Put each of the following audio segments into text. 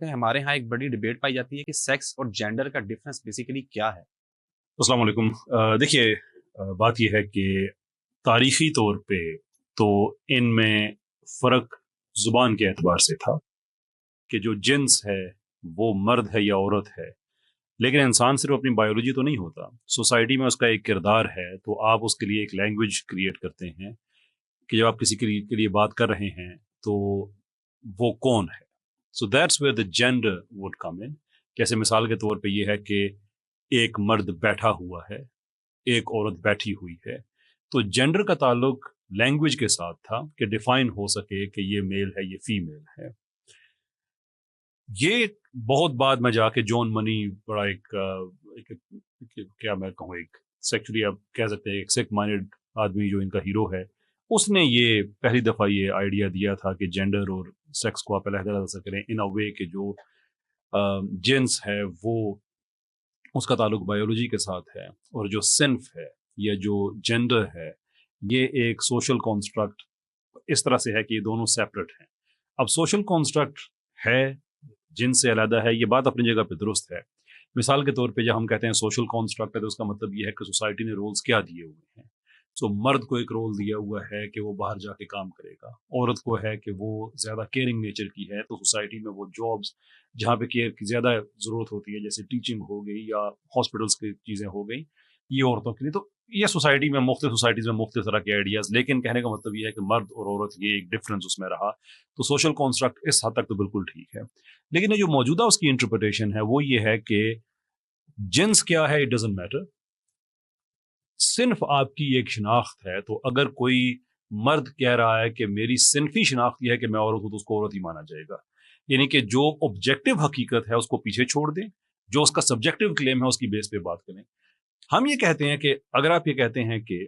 کہ ہمارے यहाँ एक बड़ी डिबेट पाई जाती है कि सेक्स और जेंडर का डिफरेंस बेसिकली क्या है। अस्सलाम वालेकुम। देखिए, बात यह है कि तारीखी तौर पे तो इनमें फ़र्क ज़ुबान के एतबार से था कि जो जिन्स है वो मर्द है या औरत है, लेकिन इंसान सिर्फ अपनी बायोलॉजी तो नहीं होता, सोसाइटी में उसका एक किरदार है। तो आप उसके लिए एक लैंग्वेज क्रिएट करते हैं कि जब आप किसी के लिए बात कर रहे हैं तो वो कौन है। So that's where the gender would come in. जैसे मिसाल के तौर पे ये है कि एक मर्द बैठा हुआ है, एक औरत बैठी हुई है, तो जेंडर का ताल्लुक लैंग्वेज के साथ था कि डिफाइन हो सके कि ये मेल है, ये फीमेल है। ये बहुत बाद में जाके जॉन मनी बड़ा क्या मैं कहूँ, एक सेक्चुअली आप कह सकते हैं एक सिक माइंडेड आदमी जो इनका हीरो है, उसने ये पहली दफ़ा ये आइडिया दिया था कि जेंडर और सेक्स को आप अलग-अलग से करें इन अ वे कि जो जिन्स है वो उसका ताल्लुक बायोलॉजी के साथ है, और जो सिन्फ है या जो जेंडर है ये एक सोशल कॉन्स्ट्रक्ट इस तरह से है कि ये दोनों सेपरेट हैं। अब सोशल कॉन्स्ट्रक्ट है, जिनसे अलहदा है, ये बात अपनी जगह पे दुरुस्त है। मिसाल के तौर पे जब हम कहते हैं सोशल कॉन्स्ट्रक्ट है तो उसका मतलब ये है कि सोसाइटी ने रोल्स क्या दिए हुए हैं। सो मर्द को एक रोल दिया हुआ है कि वो बाहर जाके काम करेगा, औरत को है कि वो ज़्यादा केयरिंग नेचर की है, तो सोसाइटी में वो जॉब्स जहाँ पे केयर की ज़्यादा ज़रूरत होती है, जैसे टीचिंग हो गई या हॉस्पिटल्स की चीज़ें हो गई, ये औरतों के लिए। तो ये सोसाइटी में मुख्तलिफ सोसाइटीज़ में मुख्तलिफ तरह के आइडियाज़, लेकिन कहने का मतलब ये है कि मर्द और औरत ये एक डिफरेंस उसमें रहा। तो सोशल कॉन्स्ट्रक्ट इस हद तक तो बिल्कुल ठीक है, लेकिन ये जो मौजूदा उसकी इंटरप्रिटेशन है वो ये है कि जिन्स क्या है इट डजंट मैटर, सिर्फ आपकी एक शिनाख्त है। तो अगर कोई मर्द कह रहा है कि मेरी सिनफी शिनाख्त यह है कि मैं औरत हूं, तो उसको औरत ही माना जाएगा। यानी कि जो ऑब्जेक्टिव हकीकत है उसको पीछे छोड़ दें, जो उसका सब्जेक्टिव क्लेम है उसकी बेस पे बात करें। हम ये कहते हैं कि अगर आप ये कहते हैं कि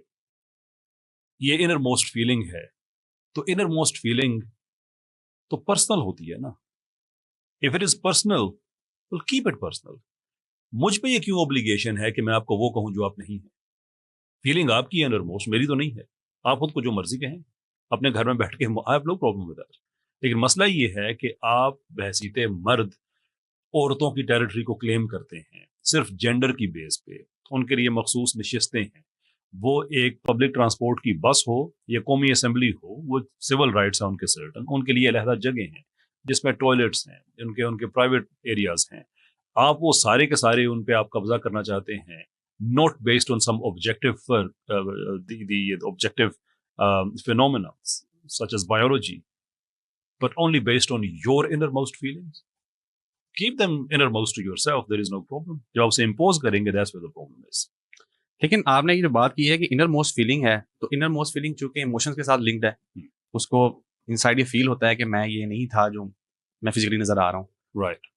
ये इनर मोस्ट फीलिंग है, तो इनर मोस्ट फीलिंग तो पर्सनल होती है ना। If it is personal, will keep it personal. मुझ पे ये क्यों ऑब्लिगेशन है कि मैं आपको वो कहूं जो आप नहीं है। फीलिंग आपकी है इनर मोस्ट, मेरी तो नहीं है। आप खुद को जो मर्जी कहें अपने घर में बैठ के, I have no problem with that. लेकिन मसला ये है कि आप बहसीत मर्द औरतों की टेरिटरी को क्लेम करते हैं सिर्फ जेंडर की बेस पे। उनके लिए मखसूस नशिस्तें हैं, वो एक पब्लिक ट्रांसपोर्ट की बस हो या कौमी असम्बली हो, वो सिविल राइट्स हैं उनके सर्टन, उनके लिए अलहदा जगह हैं जिसमें टॉयलेट्स हैं, उनके उनके प्राइवेट एरियाज हैं। आप वो सारे के सारे उन पे आप कब्जा करना चाहते हैं, not based on some objective the objective phenomena such as biology, but only based on your innermost feelings. Keep them innermost to yourself, there is no problem. जब आप उसे impose करेंगे, that's where the problem is. लेकिन आपने ये जो बात की है कि इनर मोस्ट फीलिंग है, तो इनर मोस्ट फीलिंग चूंकि इमोशंस के साथ लिंक्ड है, उसको इनसाइड ये फील होता है कि मैं ये नहीं था जो मैं फिजिकली नजर आ रहा हूँ। Right.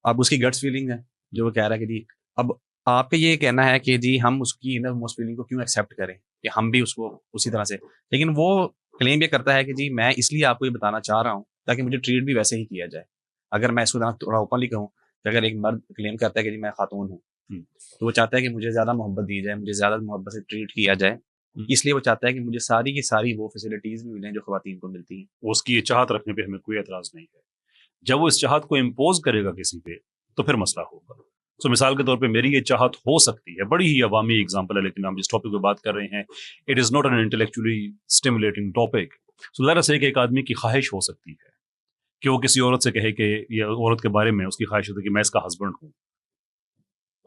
अब उसकी गट्स फीलिंग है जो वो कह रहा है कि जी, अब आपका ये कहना है कि जी हम उसकी इनर मोस्ट फीलिंग को क्यों एक्सेप्ट करें कि हम भी उसको उसी तरह से। लेकिन वो क्लेम ये करता है कि जी मैं इसलिए आपको ये बताना चाह रहा हूँ ताकि मुझे ट्रीट भी वैसे ही किया जाए। अगर मैं इसको थोड़ा ओपनली कहूँ कि अगर एक मर्द क्लेम करता है कि जी मैं खातून हूँ, तो वो चाहता है कि मुझे ज़्यादा मोहब्बत दी जाए, मुझे ज़्यादा मोहब्बत से ट्रीट किया जाए। इसलिए वो चाहता है कि मुझे सारी की सारी वो फैसिलिटीज़ भी मिलें जो ख़वातीन को मिलती हैं। उसकी ये चाहत रखने पे हमें कोई एतराज़ नहीं है। जब वो इस चाहत को इम्पोज करेगा किसी पे, तो फिर मसला होगा। सो मिसाल के तौर पे मेरी ये चाहत हो सकती है, बड़ी ही अवामी एग्जांपल है, लेकिन हम जिस टॉपिक पे बात कर रहे हैं it is not an intellectually stimulating topic. So let us से एक आदमी की ख्वाहिश हो सकती है कि वो किसी औरत से कहे कि ये औरत के बारे में उसकी ख्वाहिश होती है कि मैं इसका हस्बैंड हूँ।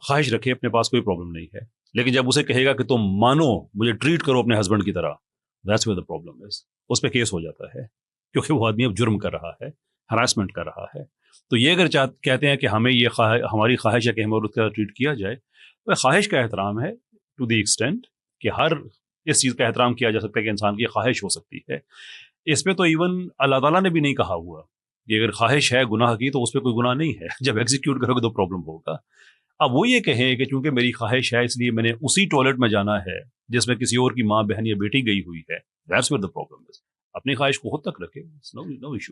ख्वाहिश रखे, अपने पास कोई प्रॉब्लम नहीं है, लेकिन जब उसे कहेगा कि तुम मानो मुझे ट्रीट करो अपने हस्बैंड की तरह, that's where the problem is. उस पर केस हो जाता है, क्योंकि वो आदमी अब जुर्म कर रहा है, हरासमेंट कर रहा है। तो ये अगर कहते हैं कि हमें ये हमारी ख्वाहिश है कि हमें औरत का ट्रीट किया जाए, तो ख्वाहिश का एहतराम है टू द एक्सटेंट कि हर इस चीज़ का एहतराम किया जा सकता है कि इंसान की ख्वाहिश हो सकती है। इसमें तो इवन अल्लाह ताला ने भी नहीं कहा हुआ कि अगर ख्वाहिश है गुनाह की तो उस पर कोई गुनाह नहीं है, जब एग्जीक्यूट करोगे तो प्रॉब्लम होगा। अब वो ये कहें कि चूंकि मेरी ख्वाहिश है इसलिए मैंने उसी टॉयलेट में जाना है जिसमें किसी और की माँ बहन या बेटी गई हुई है, that's where the problem is. अपनी ख्वाहिश को खुद तक रखे, नो इशू।